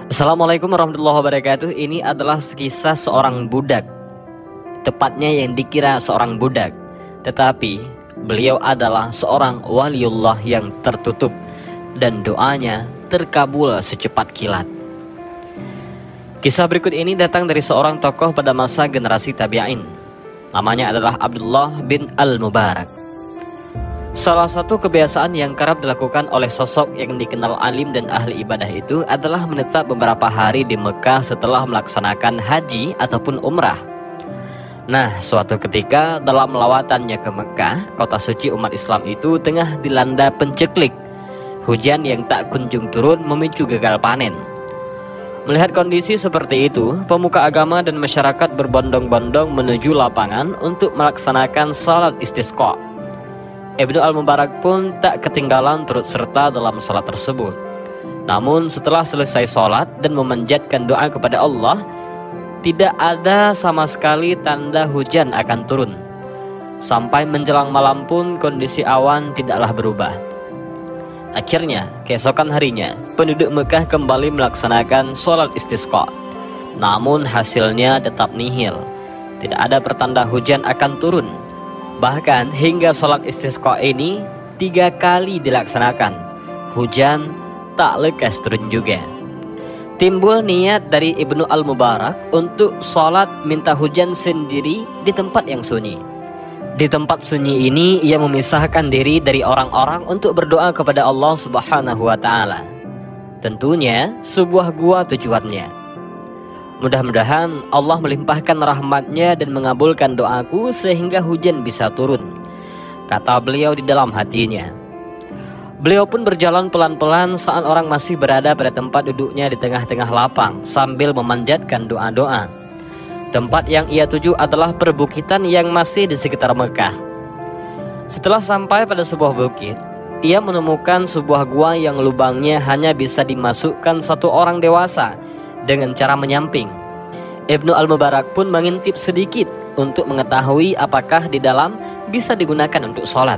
Assalamualaikum warahmatullahi wabarakatuh. Ini adalah kisah seorang budak, tepatnya yang dikira seorang budak, tetapi beliau adalah seorang waliullah yang tertutup dan doanya terkabul secepat kilat. Kisah berikut ini datang dari seorang tokoh pada masa generasi tabi'in. Namanya adalah Abdullah bin Al-Mubarak. Salah satu kebiasaan yang kerap dilakukan oleh sosok yang dikenal alim dan ahli ibadah itu adalah menetap beberapa hari di Mekah setelah melaksanakan haji ataupun umrah. Nah, suatu ketika dalam lawatannya ke Mekah, kota suci umat Islam itu tengah dilanda penceklik. Hujan yang tak kunjung turun memicu gagal panen. Melihat kondisi seperti itu, pemuka agama dan masyarakat berbondong-bondong menuju lapangan untuk melaksanakan salat istisqa. Ibnu Al-Mubarak pun tak ketinggalan turut serta dalam sholat tersebut. Namun setelah selesai sholat dan memanjatkan doa kepada Allah, tidak ada sama sekali tanda hujan akan turun. Sampai menjelang malam pun kondisi awan tidaklah berubah. Akhirnya, keesokan harinya, penduduk Mekah kembali melaksanakan sholat istisqa. Namun hasilnya tetap nihil. Tidak ada pertanda hujan akan turun. Bahkan hingga sholat istisqa ini 3 kali dilaksanakan, hujan tak lekas turun juga. Timbul niat dari Ibnu Al-Mubarak untuk sholat minta hujan sendiri di tempat yang sunyi. Di tempat sunyi ini ia memisahkan diri dari orang-orang untuk berdoa kepada Allah Subhanahu wa Ta'ala. Tentunya sebuah gua tujuannya. Mudah-mudahan Allah melimpahkan rahmatnya dan mengabulkan doaku sehingga hujan bisa turun, kata beliau di dalam hatinya. Beliau pun berjalan pelan-pelan saat orang masih berada pada tempat duduknya di tengah-tengah lapang sambil memanjatkan doa-doa. Tempat yang ia tuju adalah perbukitan yang masih di sekitar Mekah. Setelah sampai pada sebuah bukit, ia menemukan sebuah gua yang lubangnya hanya bisa dimasukkan 1 orang dewasa dengan cara menyamping. Ibnu Al-Mubarak pun mengintip sedikit untuk mengetahui apakah di dalam bisa digunakan untuk sholat.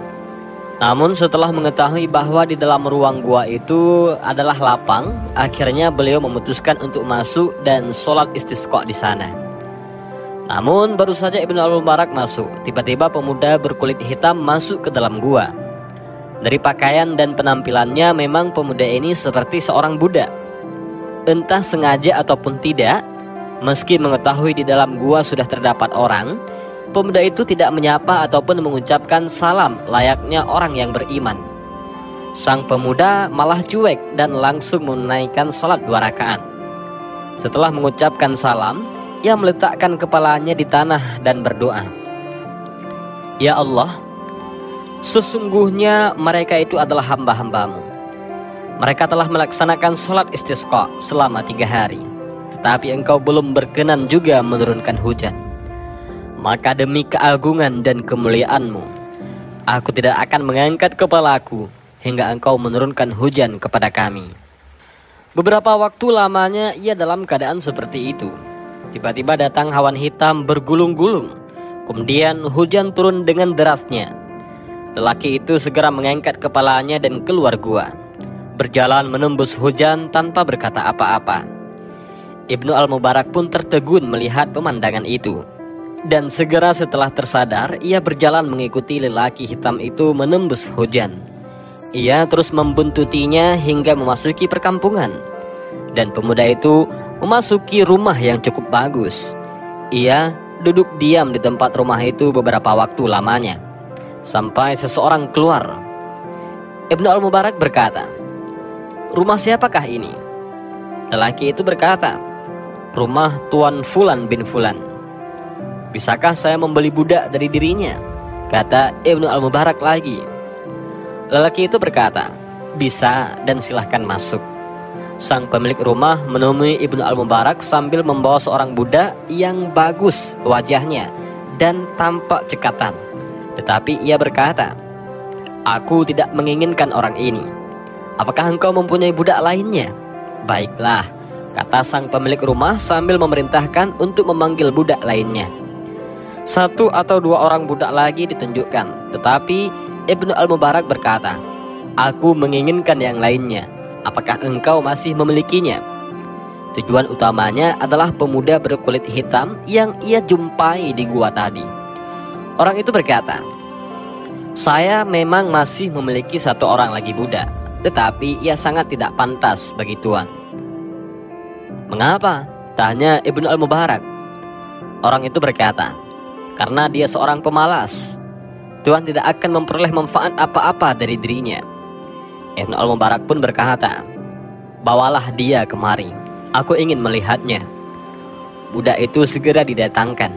Namun setelah mengetahui bahwa di dalam ruang gua itu adalah lapang, akhirnya beliau memutuskan untuk masuk dan sholat istisqa di sana. Namun baru saja Ibnu Al-Mubarak masuk, tiba-tiba pemuda berkulit hitam masuk ke dalam gua. Dari pakaian dan penampilannya memang pemuda ini seperti seorang budak. Entah sengaja ataupun tidak, meski mengetahui di dalam gua sudah terdapat orang, pemuda itu tidak menyapa ataupun mengucapkan salam layaknya orang yang beriman. Sang pemuda malah cuek dan langsung menunaikan sholat 2 rakaat. Setelah mengucapkan salam, ia meletakkan kepalanya di tanah dan berdoa, "Ya Allah, sesungguhnya mereka itu adalah hamba-hambamu. Mereka telah melaksanakan sholat istisqa selama 3 hari, tetapi engkau belum berkenan juga menurunkan hujan. Maka demi keagungan dan kemuliaanmu, aku tidak akan mengangkat kepalaku hingga engkau menurunkan hujan kepada kami." Beberapa waktu lamanya ia dalam keadaan seperti itu. Tiba-tiba datang awan hitam bergulung-gulung. Kemudian hujan turun dengan derasnya. Lelaki itu segera mengangkat kepalanya dan keluar gua, berjalan menembus hujan tanpa berkata apa-apa. Ibnu Al-Mubarak pun tertegun melihat pemandangan itu. Dan segera setelah tersadar, ia berjalan mengikuti lelaki hitam itu menembus hujan. Ia terus membuntutinya hingga memasuki perkampungan. Dan pemuda itu memasuki rumah yang cukup bagus. Ia duduk diam di tempat rumah itu beberapa waktu lamanya, sampai seseorang keluar. Ibnu Al-Mubarak berkata, "Rumah siapakah ini?" Lelaki itu berkata, "Rumah Tuan Fulan bin Fulan." "Bisakah saya membeli budak dari dirinya?" kata Ibnu Al-Mubarak lagi. Lelaki itu berkata, "Bisa dan silahkan masuk." Sang pemilik rumah menemui Ibnu Al-Mubarak sambil membawa seorang budak yang bagus wajahnya dan tampak cekatan. Tetapi ia berkata, "Aku tidak menginginkan orang ini. Apakah engkau mempunyai budak lainnya?" "Baiklah," kata sang pemilik rumah sambil memerintahkan untuk memanggil budak lainnya. 1 atau 2 orang budak lagi ditunjukkan, tetapi Ibnu Al-Mubarak berkata, "Aku menginginkan yang lainnya. Apakah engkau masih memilikinya?" Tujuan utamanya adalah pemuda berkulit hitam yang ia jumpai di gua tadi. Orang itu berkata, "Saya memang masih memiliki satu orang lagi budak, tetapi ia sangat tidak pantas bagi Tuan." "Mengapa?" tanya Ibnu Al-Mubarak. Orang itu berkata, "Karena dia seorang pemalas. Tuhan tidak akan memperoleh manfaat apa-apa dari dirinya." Ibnu Al-Mubarak pun berkata, "Bawalah dia kemari, aku ingin melihatnya." Budak itu segera didatangkan,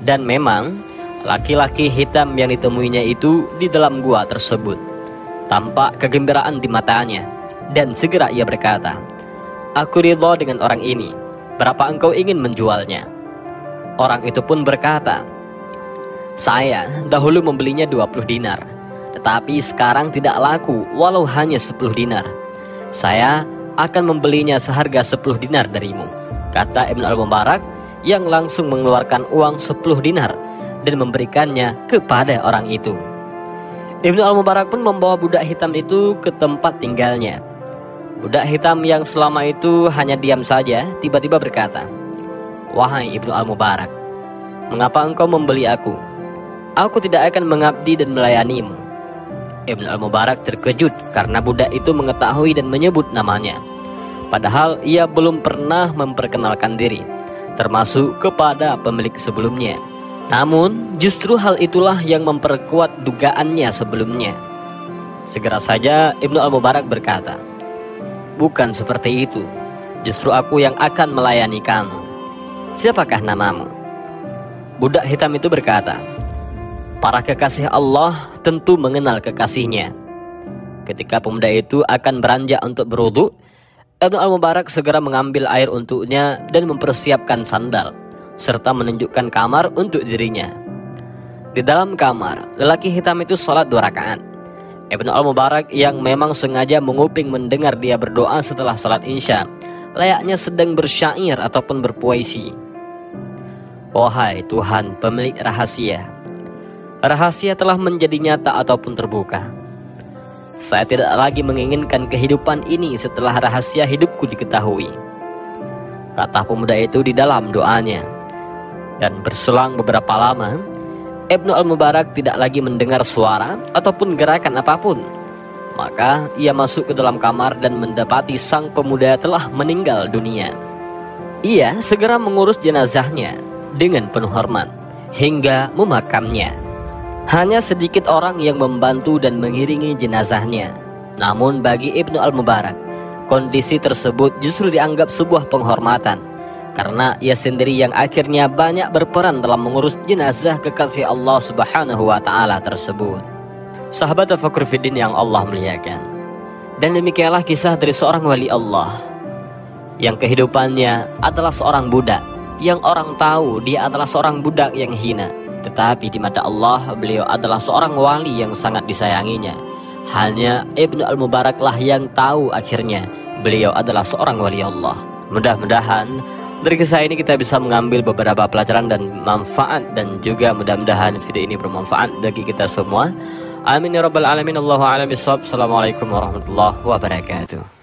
dan memang laki-laki hitam yang ditemuinya itu di dalam gua tersebut. Tampak kegembiraan di matanya, dan segera ia berkata, "Aku ridho dengan orang ini. Berapa engkau ingin menjualnya?" Orang itu pun berkata, "Saya dahulu membelinya 20 dinar, tetapi sekarang tidak laku walau hanya 10 dinar. Saya akan membelinya seharga 10 dinar darimu," kata Ibnu Al-Mubarak, yang langsung mengeluarkan uang 10 dinar dan memberikannya kepada orang itu. Ibnu Al-Mubarak pun membawa budak hitam itu ke tempat tinggalnya. Budak hitam yang selama itu hanya diam saja tiba-tiba berkata, "Wahai Ibnu Al-Mubarak, mengapa engkau membeli aku? Aku tidak akan mengabdi dan melayanimu." Ibnu Al-Mubarak terkejut karena budak itu mengetahui dan menyebut namanya, padahal ia belum pernah memperkenalkan diri, termasuk kepada pemilik sebelumnya. Namun justru hal itulah yang memperkuat dugaannya sebelumnya. Segera saja Ibnu Al-Mubarak berkata, "Bukan seperti itu. Justru aku yang akan melayani kamu. Siapakah namamu?" Budak hitam itu berkata, "Para kekasih Allah tentu mengenal kekasihnya." Ketika pemuda itu akan beranjak untuk berwudu, Ibnu Al-Mubarak segera mengambil air untuknya dan mempersiapkan sandal, serta menunjukkan kamar untuk dirinya. Di dalam kamar, lelaki hitam itu sholat 2 rakaat. Ibnu Al-Mubarak yang memang sengaja menguping mendengar dia berdoa setelah sholat Isya, layaknya sedang bersyair ataupun berpuisi. "Wahai Tuhan pemilik rahasia, rahasia telah menjadi nyata ataupun terbuka. Saya tidak lagi menginginkan kehidupan ini setelah rahasia hidupku diketahui," kata pemuda itu di dalam doanya. Dan berselang beberapa lama, Ibnu Al-Mubarak tidak lagi mendengar suara ataupun gerakan apapun. Maka ia masuk ke dalam kamar dan mendapati sang pemuda telah meninggal dunia. Ia segera mengurus jenazahnya dengan penuh hormat hingga memakamnya. Hanya sedikit orang yang membantu dan mengiringi jenazahnya. Namun bagi Ibnu Al-Mubarak, kondisi tersebut justru dianggap sebuah penghormatan, karena ia sendiri yang akhirnya banyak berperan dalam mengurus jenazah kekasih Allah Subhanahu wa Ta'ala tersebut. Sahabat Tafakkur Fiddin yang Allah muliakan, dan demikianlah kisah dari seorang wali Allah yang kehidupannya adalah seorang budak, yang orang tahu dia adalah seorang budak yang hina, tetapi di mata Allah beliau adalah seorang wali yang sangat disayanginya. Hanya Ibnu Al-Mubarak lah yang tahu akhirnya beliau adalah seorang wali Allah. Mudah-mudahan dari kisah ini kita bisa mengambil beberapa pelajaran dan manfaat, dan juga mudah-mudahan video ini bermanfaat bagi kita semua. Amin ya rabbal alamin. Allahu a'lam bishawab. Assalamualaikum warahmatullahi wabarakatuh.